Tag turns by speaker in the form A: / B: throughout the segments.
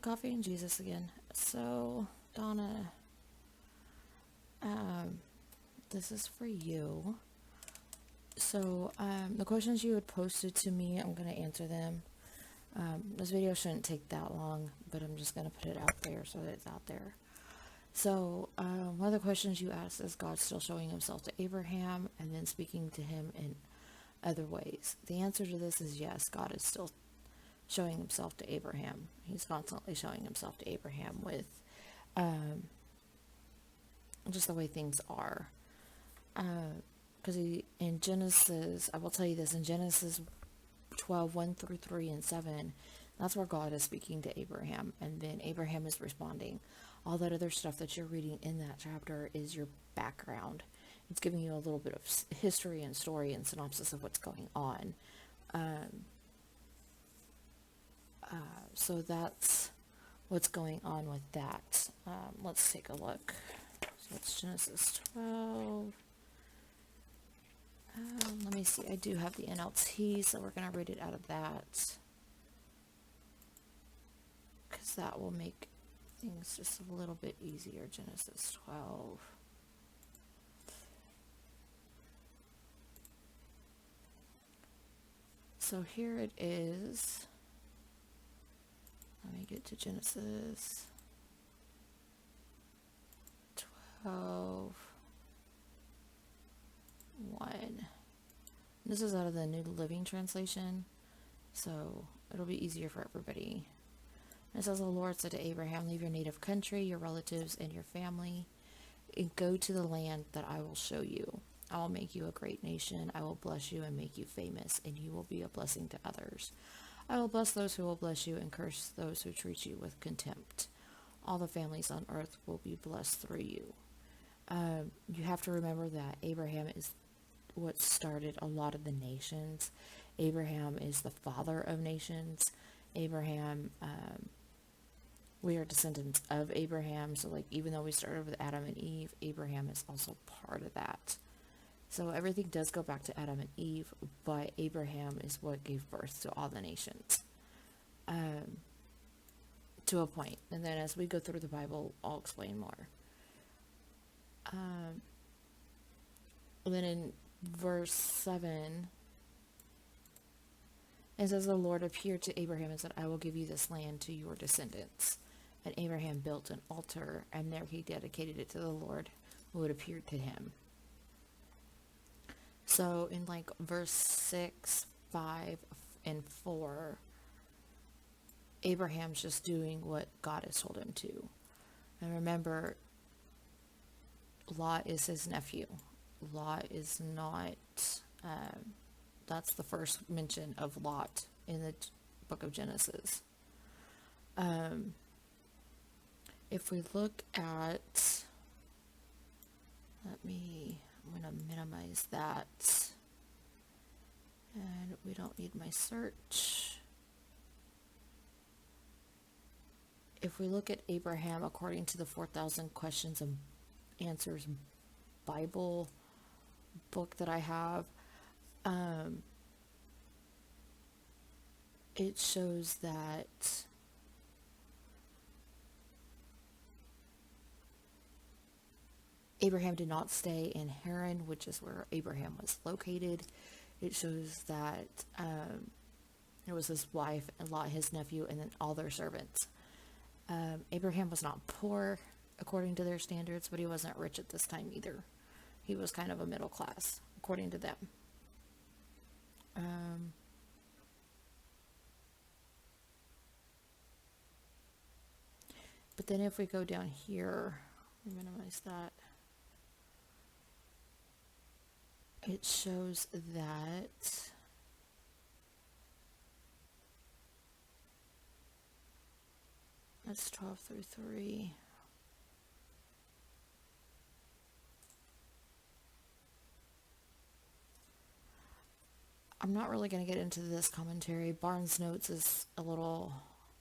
A: Coffee and Jesus again. So, Donna, um, this is for you. So, the questions you had posted to me, I'm going to answer them. This video shouldn't take that long, but I'm just going to put it out there so that it's out there. So, one of the questions you asked is God still showing himself to Abraham and then speaking to him in other ways? The answer to this is yes, God is still showing himself to Abraham. He's constantly showing himself to Abraham with just the way things are. Because in Genesis, I will tell you this, in Genesis 12, 1 through 3 and 7, that's where God is speaking to Abraham, and then Abraham is responding. All that other stuff that you're reading in that chapter is your background. It's giving you a little bit of history and story and synopsis of what's going on. So that's what's going on with that. Let's take a look. So it's Genesis 12. Let me see. I do have the NLT, so we're going to read it out of that. Because that will make things just a little bit easier. Genesis 12. So here it is. Let me get to Genesis 12. 1. This is out of the New Living Translation, so it'll be easier for everybody. It says, the Lord said to Abraham, leave your native country, your relatives, and your family, and go to the land that I will show you. I will make you a great nation. I will bless you and make you famous, and you will be a blessing to others. I will bless those who will bless you and curse those who treat you with contempt. All the families on earth will be blessed through you. You have to remember that Abraham is what started a lot of the nations. Abraham is the father of nations. Abraham, we are descendants of Abraham. So like, even though we started with Adam and Eve, Abraham is also part of that. So everything does go back to Adam and Eve, but Abraham is what gave birth to all the nations. To a point. And then as we go through the Bible, I'll explain more. And then in verse 7, it says, the Lord appeared to Abraham and said, I will give you this land to your descendants. And Abraham built an altar, and there he dedicated it to the Lord who had appeared to him. So in like verse 6, 5, and 4, Abraham's just doing what God has told him to. And remember, Lot is his nephew. Lot is not, that's the first mention of Lot in the book of Genesis. If we look at, I'm going to minimize that. And we don't need my search. If we look at Abraham according to the 4,000 Questions and Answers Bible book that I have, it shows that Abraham did not stay in Haran, which is where Abraham was located. It shows that it was his wife and Lot, his nephew, and then all their servants. Abraham was not poor according to their standards, but he wasn't rich at this time either. He was kind of a middle class according to them. But then if we go down here, minimize that. It shows that that's 12 through 3. I'm not really going to get into this commentary. Barnes Notes is a little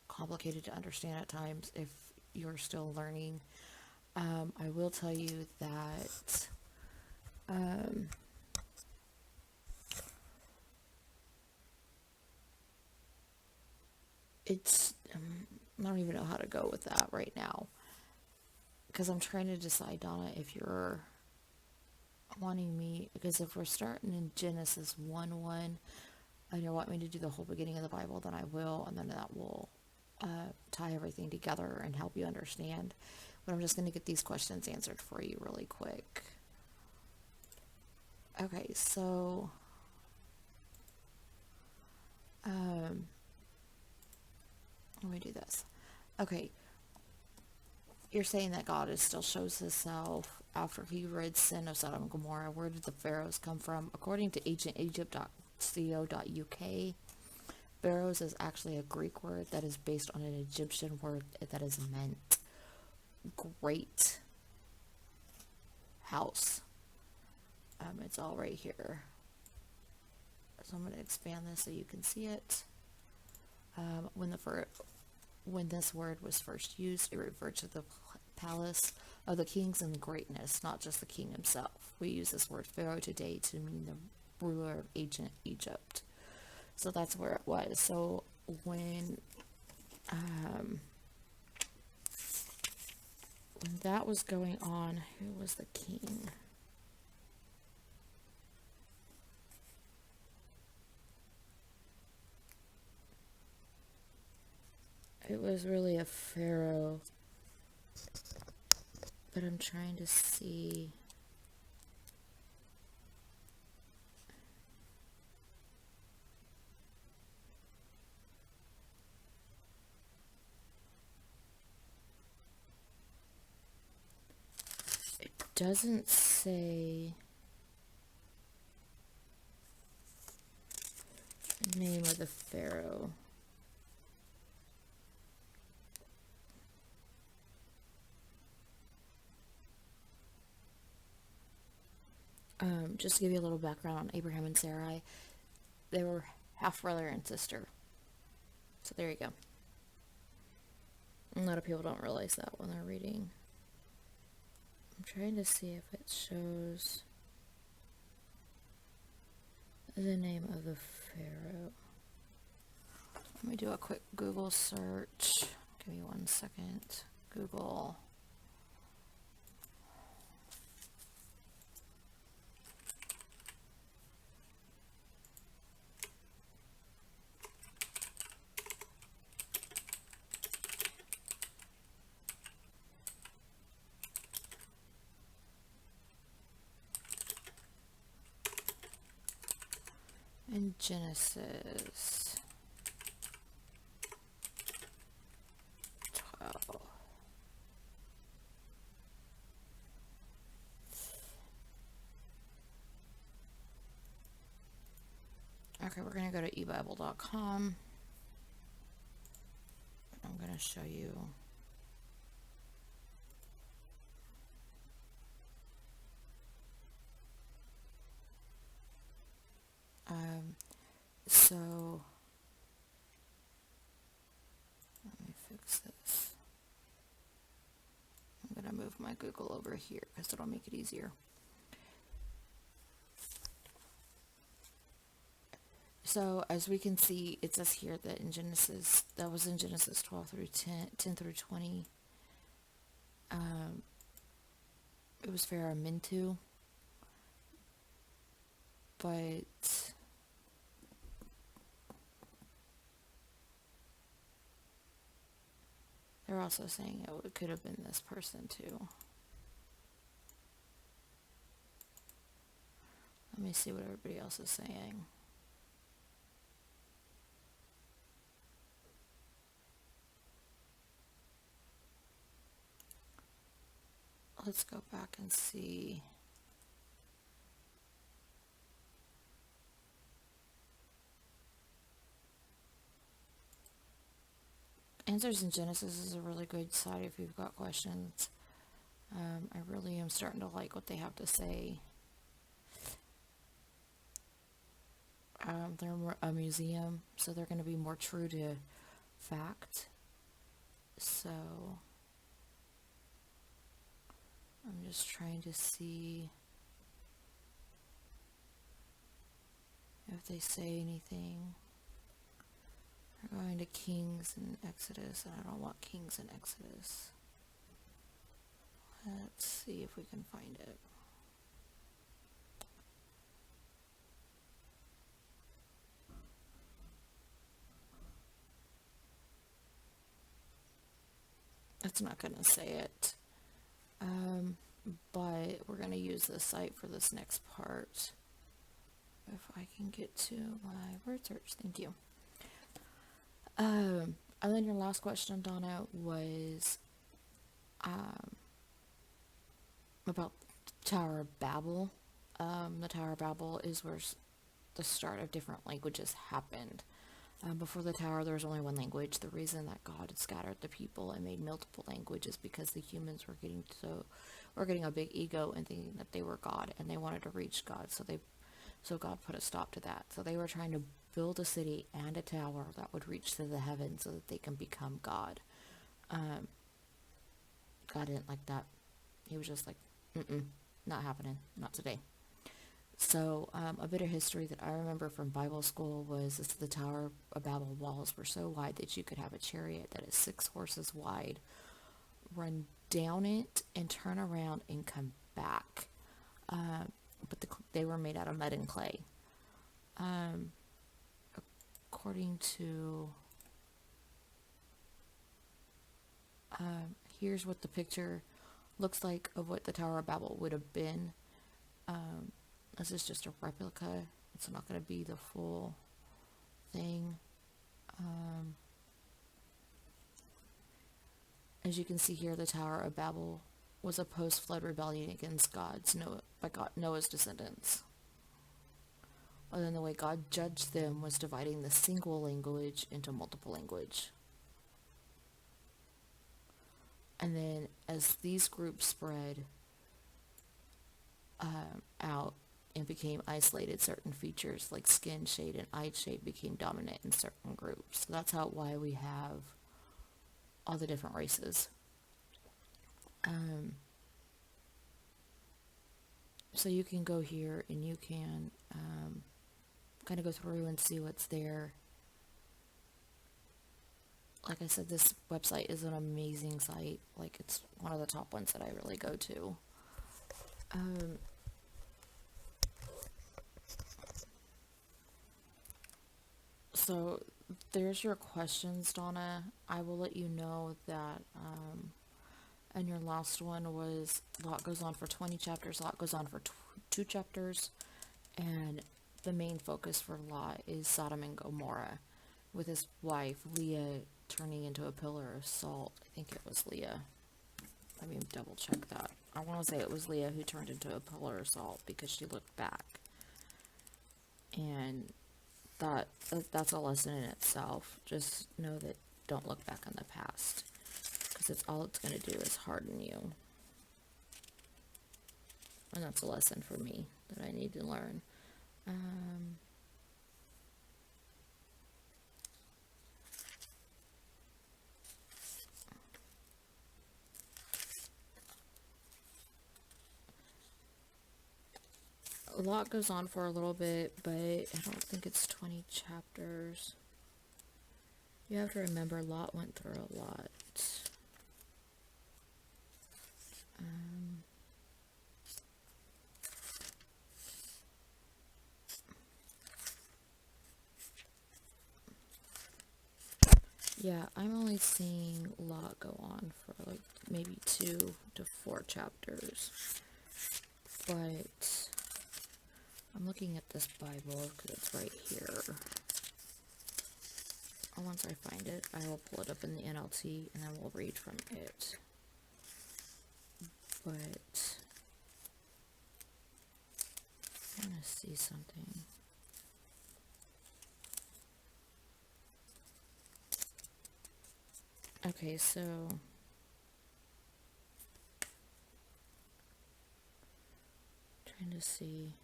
A: complicated to understand at times if you're still learning. I will tell you that it's I don't even know how to go with that right now. Because I'm trying to decide, Donna, if you're wanting me, because if we're starting in Genesis 1:1, and you want me to do the whole beginning of the Bible, then I will, and then that will tie everything together and help you understand. But I'm just going to get these questions answered for you really quick. Okay, so let me do this. Okay, you're saying that God still shows himself after he rid sin of Sodom and Gomorrah. Where did the pharaohs come from? According to ancientegypt.co.uk, pharaohs is actually a Greek word that is based on an Egyptian word that is meant great house. It's all right here. So I'm going to expand this so you can see it. When this word was first used, it referred to the palace of the kings and greatness, not just the king himself. We use this word pharaoh today to mean the ruler of ancient Egypt. So that's where it was. So when that was going on, who was the king? It was really a pharaoh, but I'm trying to see. It doesn't say the name of the pharaoh. Just to give you a little background on Abraham and Sarai, they were half brother and sister. So there you go. A lot of people don't realize that when they're reading. I'm trying to see if it shows the name of the pharaoh. Let me do a quick Google search. Give me 1 second. Google. In Genesis 12. Okay, we're going to go to ebible.com. I'm going to show you. So let me fix this. I'm going to move my Google over here because it'll make it easier. So as we can see, it says here that in Genesis, that was in Genesis 12 through 10 through 20. It was Pharaoh Mintu, but they're also saying it could have been this person too. Let me see what everybody else is saying. Let's go back and see. Answers in Genesis is a really good site if you've got questions. I really am starting to like what they have to say. They're a museum, so they're going to be more true to fact. So I'm just trying to see if they say anything. We're going to Kings and Exodus, and I don't want Kings and Exodus. Let's see if we can find it. It's not going to say it. But we're going to use this site for this next part. If I can get to my word search. Thank you. And then your last question, Donna, was about Tower of Babel. The Tower of Babel is where the start of different languages happened. Before the tower, there was only one language. The reason that God had scattered the people and made multiple languages because the humans were getting a big ego and thinking that they were God, and they wanted to reach God. So God put a stop to that. So they were trying to build a city and a tower that would reach to the heavens so that they can become God. God didn't like that. He was just like, not happening, not today. So a bit of history that I remember from Bible school was the Tower of Babel walls were so wide that you could have a chariot that is 6 horses wide, run down it and turn around and come back. But they were made out of mud and clay. According to... here's what the picture looks like of what the Tower of Babel would have been. This is just a replica. It's not going to be the full thing. As you can see here, the Tower of Babel was a post-flood rebellion against Noah's descendants. And then the way God judged them was dividing the single language into multiple language. And then as these groups spread out and became isolated, certain features like skin shade and eye shape became dominant in certain groups. So that's why we have all the different races. So you can go here and you can kind of go through and see what's there. Like I said, this website is an amazing site. Like, it's one of the top ones that I really go to. So there's your questions, Donna. I will let you know that, and your last one was Lot goes on for 20 chapters, Lot goes on for 2 chapters, and the main focus for Lot is Sodom and Gomorrah, with his wife, Leah, turning into a pillar of salt. I think it was Leah. Let me double check that. I want to say it was Leah who turned into a pillar of salt because she looked back. And that's a lesson in itself. Just know that don't look back on the past, because it's going to do is harden you. And that's a lesson for me that I need to learn. A lot goes on for a little bit, but I don't think it's 20 chapters. You have to remember, Lot went through a lot. Yeah, I'm only seeing Lot go on for like maybe 2 to 4 chapters. But I'm looking at this Bible because it's right here. And once I find it, I will pull it up in the NLT and then we'll read from it. But I want to see something. Okay, so trying to see.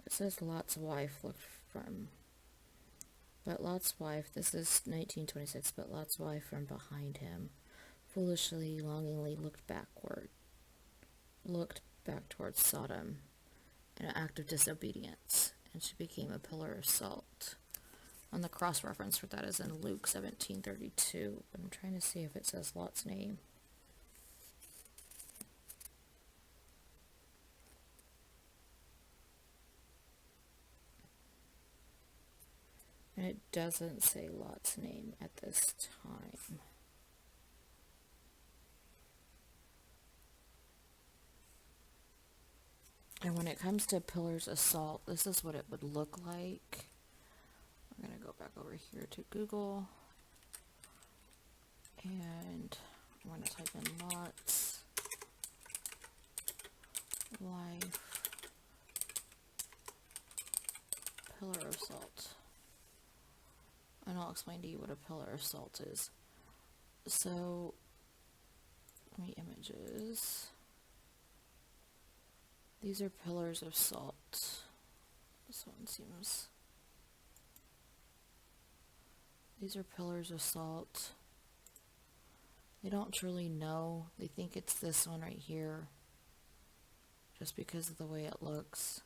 A: It says Lot's wife looked from, but Lot's wife, this is 1926, but Lot's wife from behind him, foolishly, longingly looked back towards Sodom, an act of disobedience, and she became a pillar of salt. And the cross-reference for that is in Luke 17:32. I'm trying to see if it says Lot's name. And it doesn't say Lot's name at this time. And when it comes to pillars of salt, this is what it would look like. I'm going to go back over here to Google. And I'm going to type in Lot's life pillar of salt. And I'll explain to you what a pillar of salt is. So, let me images. These are pillars of salt. This one seems... These are pillars of salt. They don't truly know. They think it's this one right here, just because of the way it looks.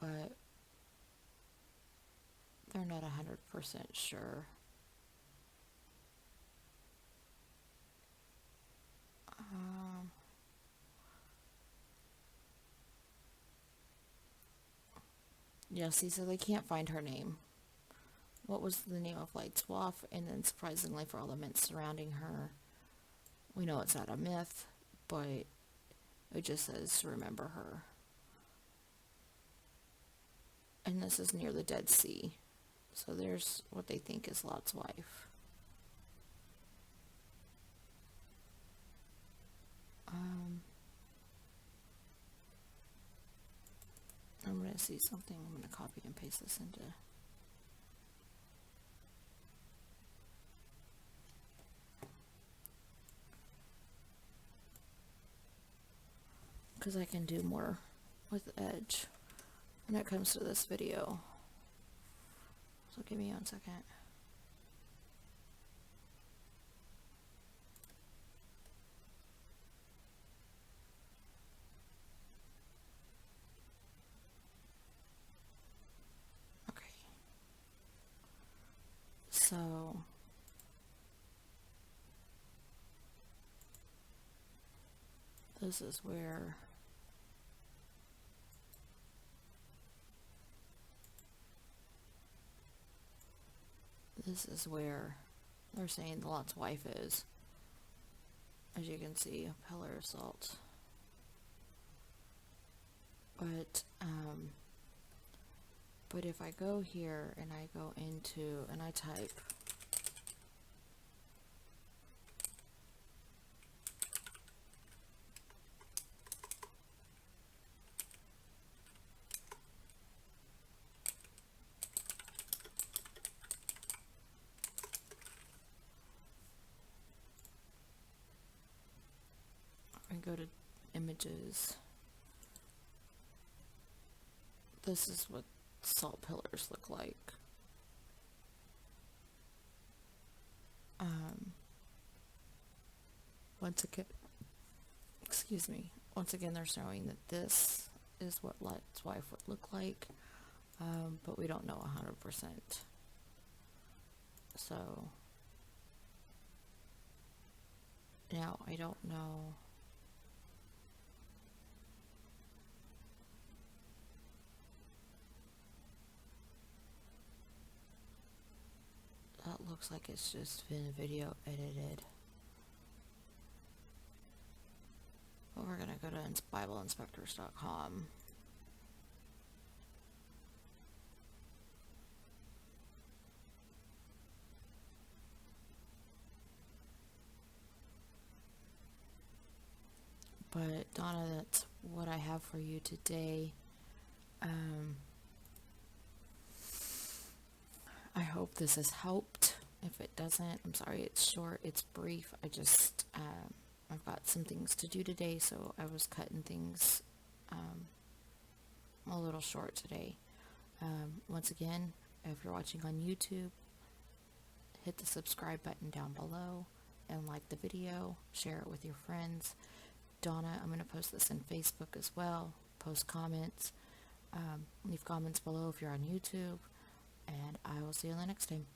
A: But they're not 100% sure. Yeah, see, so they can't find her name. What was the name of Light's Waff? And then surprisingly for all the myths surrounding her, we know it's not a myth, but it just says to remember her. And this is near the Dead Sea. So there's what they think is Lot's wife. I'm going to see something. I'm going to copy and paste this into... because I can do more with Edge when it comes to this video. So give me 1 second. Okay. So this is where they're saying Lot's wife is. As you can see, a pillar of salt. But if I go here and I go into, and I type and go to images, this is what salt pillars look like. Once again, excuse me, once again they're showing that this is what Lot's wife would look like, but we don't know 100%. So now I don't know. That looks like it's just been video edited. But we're going to go to BibleInspectors.com. But Donna, that's what I have for you today. I hope this has helped. If it doesn't, I'm sorry, it's short, it's brief. I've got some things to do today, so I was cutting things a little short today. Once again, if you're watching on YouTube, hit the subscribe button down below and like the video, share it with your friends. Donna, I'm going to post this in Facebook as well. post comments. Leave comments below if you're on YouTube, and I will see you in the next time.